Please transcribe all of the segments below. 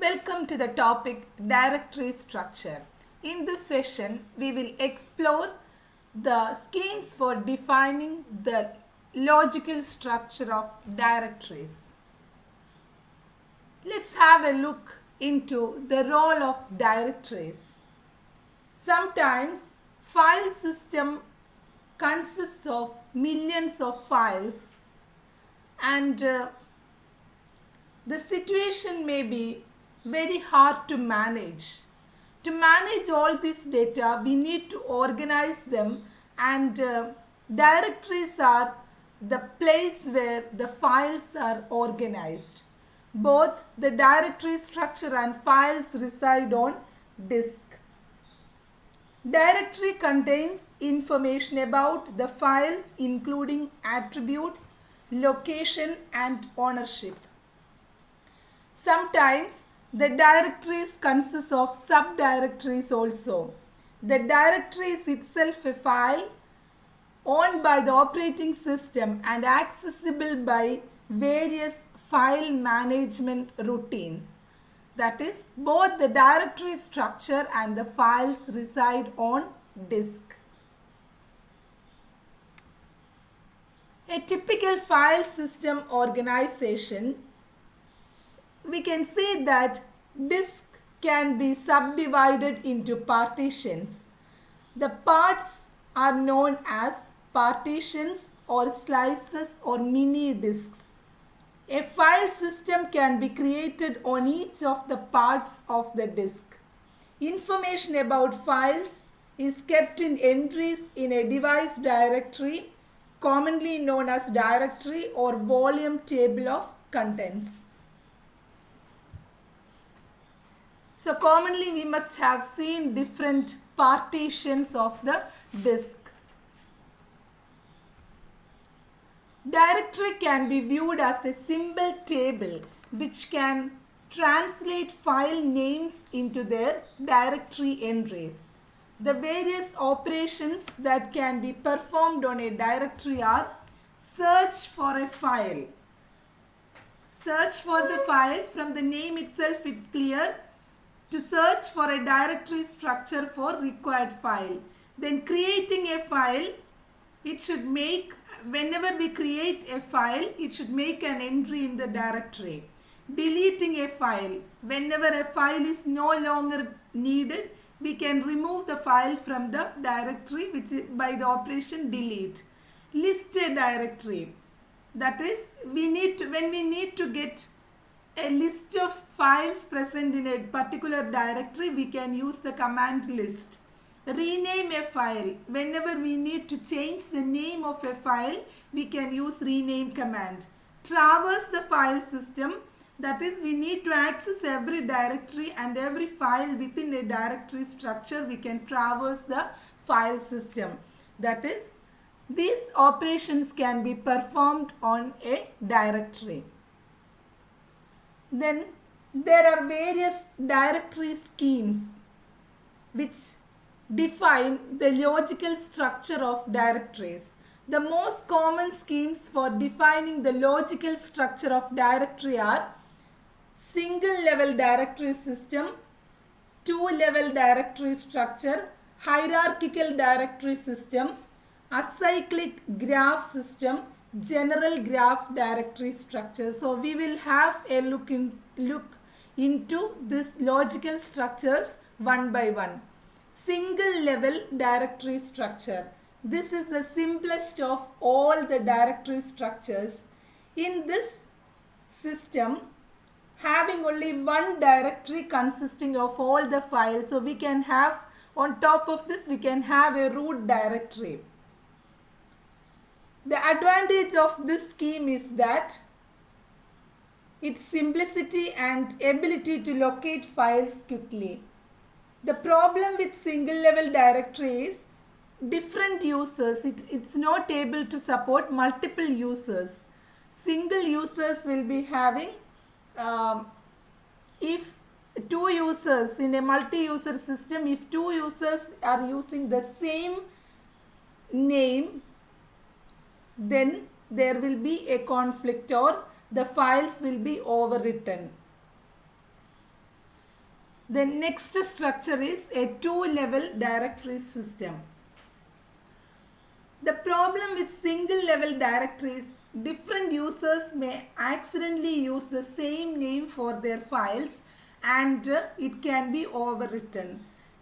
Welcome to the topic directory structure. In this session, we will explore the schemes for defining the logical structure of directories. Let's have a look into the role of directories. Sometimes file system consists of millions of files and the situation may be very hard to manage. To manage all this data, we need to organize them, and directories are the place where the files are organized. Both the directory structure and files reside on disk. Directory contains information about the files including attributes, location and ownership. Sometimes the directories consist of subdirectories also. The directory is itself a file owned by the operating system and accessible by various file management routines. That is, both the directory structure and the files reside on disk. A typical file system organization, we can say that disk can be subdivided into partitions. The parts are known as partitions or slices or mini disks. A file system can be created on each of the parts of the disk. Information about files is kept in entries in a device directory, commonly known as directory or volume table of contents. So commonly we must have seen different partitions of the disk. Directory can be viewed as a symbol table which can translate file names into their directory entries. The various operations that can be performed on a directory are search for a file. Search for the file, from the name itself it's clear, to search for a directory structure for required file. Then creating a file, it should make, whenever we create a file, it should make an entry in the directory. Deleting a file, whenever a file is no longer needed, we can remove the file from the directory which is by the operation delete. List a directory, that is, when we need to get a list of files present in a particular directory, we can use the command list. Rename a file, whenever we need to change the name of a file, we can use rename command. Traverse the file system, that is, we need to access every directory and every file within a directory structure, we can traverse the file system. That is, these operations can be performed on a directory. Then there are various directory schemes which define the logical structure of directories. The most common schemes for defining the logical structure of directory are single level directory system, two level directory structure, hierarchical directory system, acyclic graph system, general graph directory structure. So we will have a look into this logical structures one by one. Single level directory structure. This is the simplest of all the directory structures. In this system, having only one directory consisting of all the files, so we can have, on top of this, we can have a root directory. The advantage of this scheme is that its simplicity and ability to locate files quickly. The problem with single level directory is different users, it's not able to support multiple users. Single users will be having, if two users in a multi-user system, if two users are using the same name, then there will be a conflict or the files will be overwritten. The next structure is a two-level directory system. The problem with single-level directories, different users may accidentally use the same name for their files and it can be overwritten.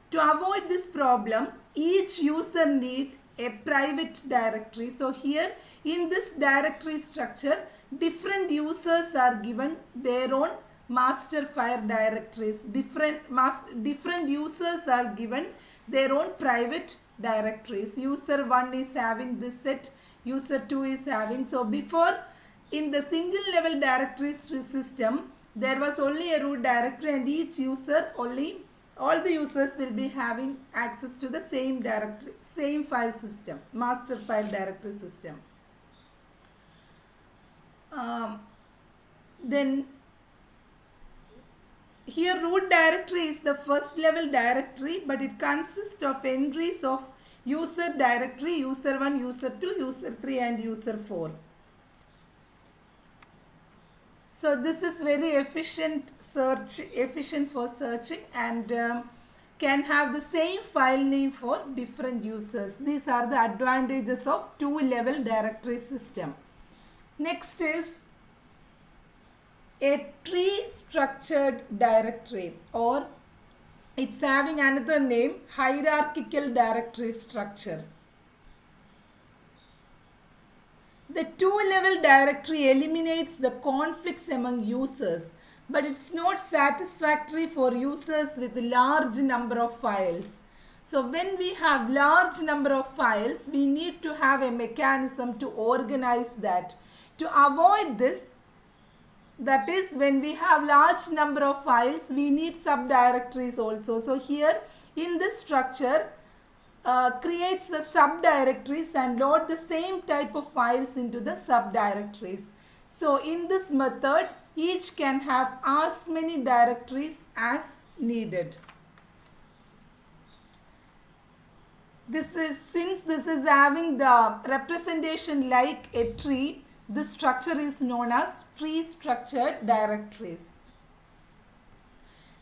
To avoid this problem, each user needs a private directory. So here in this directory structure, different users are given their own master file directories. Different users are given their own private directories. User 1 is having this set, user 2 is having. So before, in the single level directory system, there was only a root directory and each user all the users will be having access to the same directory, same file system, master file directory system. Then here root directory is the first level directory, but it consists of entries of user directory, user 1, user 2, user 3 and user 4. So this is very efficient for searching and can have the same file name for different users. These are the advantages of two-level directory system. Next is a tree structured directory, or it's having another name, hierarchical directory structure. The two-level directory eliminates the conflicts among users, but it's not satisfactory for users with a large number of files. So when we have large number of files, we need to have a mechanism to organize that. To avoid this, that is, when we have large number of files, we need subdirectories also. So here in this structure, creates the subdirectories and load the same type of files into the subdirectories. So in this method, each can have as many directories as needed. Since this is having the representation like a tree, this structure is known as tree structured directories.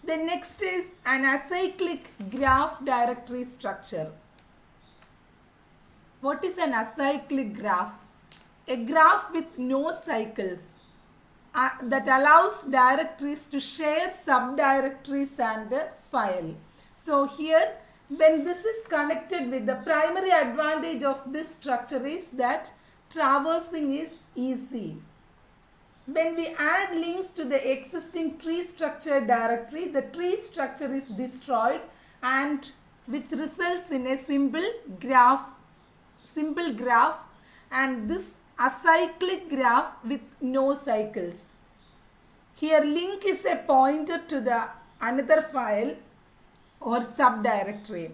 The next is an acyclic graph directory structure. What is an acyclic graph? A graph with no cycles that allows directories to share subdirectories and a file. So here, when this is connected with, the primary advantage of this structure is that traversing is easy. When we add links to the existing tree structure directory, the tree structure is destroyed and which results in a simple graph and this acyclic graph with no cycles. Here link is a pointer to the another file or subdirectory.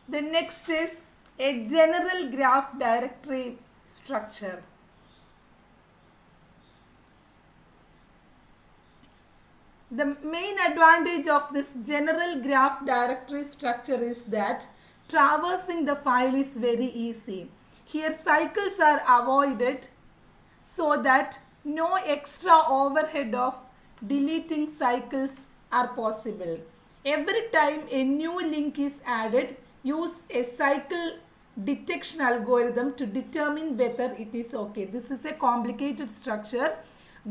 The next is a general graph directory structure. The main advantage of this general graph directory structure is that traversing the file is very easy. Here cycles are avoided so that no extra overhead of deleting cycles are possible. Every time a new link is added, use a cycle detection algorithm to determine whether it is okay. This is a complicated structure.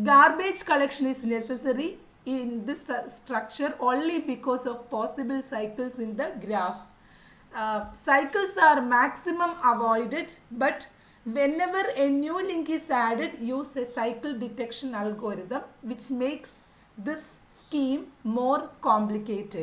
Garbage collection is necessary in this structure only because of possible cycles in the graph. Cycles are maximum avoided, but whenever a new link is added, use a cycle detection algorithm, which makes this scheme more complicated.